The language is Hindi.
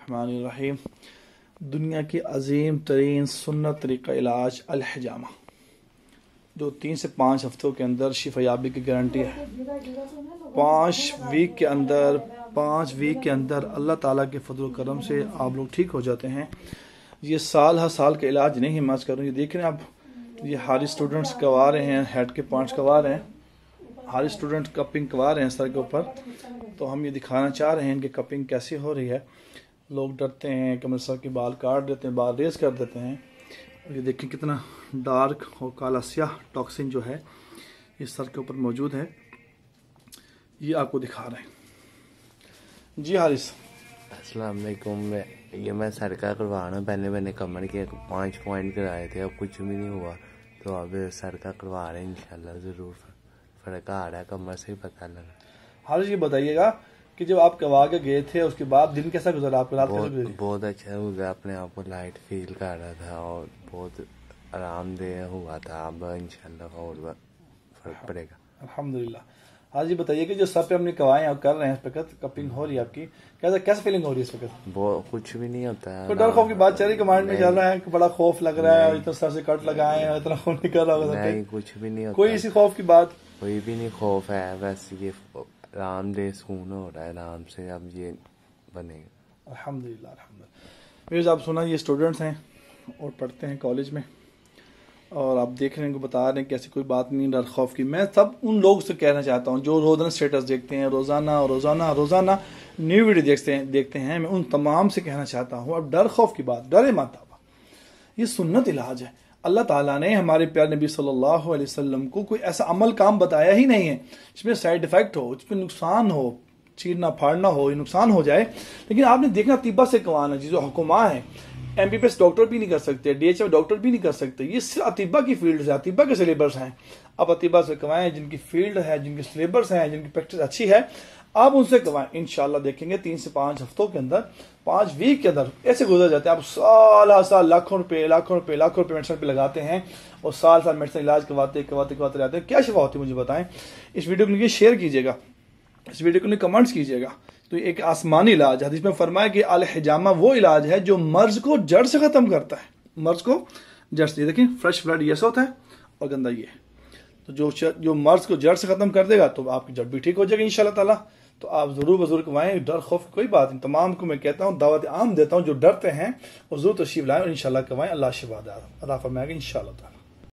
बिस्मिल्लाहिर्रहमानिर्रहीम। दुनिया की अजीम तरीन सुन्नत तरीका इलाज अल-हिजामा, जो 3 से 5 हफ्तों के अंदर शिफायाबी की गारंटी है। 5 वीक के अंदर अल्लाह ताला के फजल करम से आप लोग ठीक हो जाते हैं। ये साल हर साल का इलाज नहीं है। मैं करूँ, ये देख रहे हैं आप, ये हारी स्टूडेंट्स करवा रहे हैं, हेड के पॉइंट्स करवा रहे हैं, हारी स्टूडेंट कपिंग करवा रहे हैं सर के ऊपर। तो हम ये दिखाना चाह रहे हैं इनकी कपिंग कैसे हो रही है। लोग डरते हैं कि मेरे सर के बाल काट देते हैं, बाल रेस कर देते हैं। और ये देखें कितना डार्क और काला स्याह टॉक्सिन जो है इस सर के ऊपर मौजूद है। ये आपको दिखा रहे हैं जी हारिस। अस्सलाम वालेकुम। मैं सर का करवाना, पहले मैंने कमर के 5 पॉइंट कराए थे, अब कुछ भी नहीं हुआ, तो अब सर का करवा रहे हैं। इंशाल्लाह ज़रूर फ़र्क आ रहा है, कमर से ही पता लगा। हारिस ये बताइएगा कि जब आप करवा के गए थे उसके बाद दिन कैसा गुजरा आपका? रात कैसे गुजरी? बहुत अच्छा गुजरा, अपने आप को लाइट फील कर रहा था और बहुत आरामदेह हुआ था। अब इंशाल्लाह और फर्क पड़ेगा अल्हम्दुलिल्लाह। हाजी बताइए कि जो सर पे हमने करवाए और कर रहे हैं इस वक्त कपिंग हो रही है आपकी, कैसा फीलिंग हो रही है इस वक्त? वो कुछ भी नहीं होता है। कोई डर खौफ की बात चल रही कमांड में चल रहा है कि बड़ा खौफ लग रहा है, इतना सर से कट लगाए हैं, इतना खून निकल रहा है? नहीं, कुछ भी नहीं होता, कोई इसी खौफ की बात? कोई भी नहीं खौफ है, बस ये आरामदेह सुकून हो रहा है आराम से। अब ये बनेगा अल्हम्दुलिल्लाह अल्हम्दुलिल्लाह। मेरे आप सुना, ये स्टूडेंट्स हैं और पढ़ते हैं कॉलेज में, और आप देख रहे हैं, बता रहे हैं कि ऐसी कोई बात नहीं डर खौफ की। मैं सब उन लोगों से कहना चाहता हूँ जो रोज़ाना स्टेटस देखते हैं, रोज़ाना न्यू वीडियो देखते हैं। मैं उन तमाम से कहना चाहता हूँ, अब डर खौफ की बात डरे मत। ये सुन्नत इलाज है। अल्लाह ताला ने हमारे प्यारे नबी सल्लल्लाहु अलैहि वसल्लम को कोई ऐसा अमल काम बताया ही नहीं है जिसमें साइड इफेक्ट हो, जिसमें नुकसान हो, चीरना फाड़ना हो, ये नुकसान हो जाए। लेकिन आपने देखना तिब्बा से कमाना, जो हुक्मा है, MBBS डॉक्टर भी नहीं कर सकते, DHF डॉक्टर भी नहीं कर सकते। ये सिर्फ अतिब्बा की फील्ड है, अतिब्बा के सिलेबस हैं। अब अतिब्बा से कमाएं जिनकी फील्ड है, जिनके सिलेबस हैं, जिनकी प्रैक्टिस अच्छी है, आप उनसे कमाएं। इंशाल्लाह देखेंगे 3 से 5 हफ्तों के अंदर, 5 वीक के अंदर ऐसे गुजर जाते हैं। आप साल लाखों रुपए मेडिसिन पे लगाते हैं और साल मेडिसिन इलाज करवाते रहते हैं। क्या शिफा होती है मुझे बताएं। इस वीडियो को लिए शेयर कीजिएगा, इस वीडियो को लिए कमेंट्स कीजिएगा। तो एक आसमानी इलाज, हदीस में फरमाया कि अल हिजामा वो इलाज है जो मर्ज को जड़ से खत्म करता है। मर्ज को जड़ से, देखिए फ्रेश ब्लड ये होता है और गंदा ये, तो जो मर्ज को जड़ से खत्म कर देगा तो आपकी जड़ भी ठीक हो जाएगी इंशाल्लाह ताला। तो आप जरूर कमाएं, डर खौफ कोई बात नहीं। तमाम को मैं कहता हूँ, दावत आम देता हूँ, जो डरते हैं वो जरूर तशरीफ लाएं और इंशाल्लाह कमाएं। अल्लाह शिफा दे, अता फरमाएगा इंशाल्लाह ताला।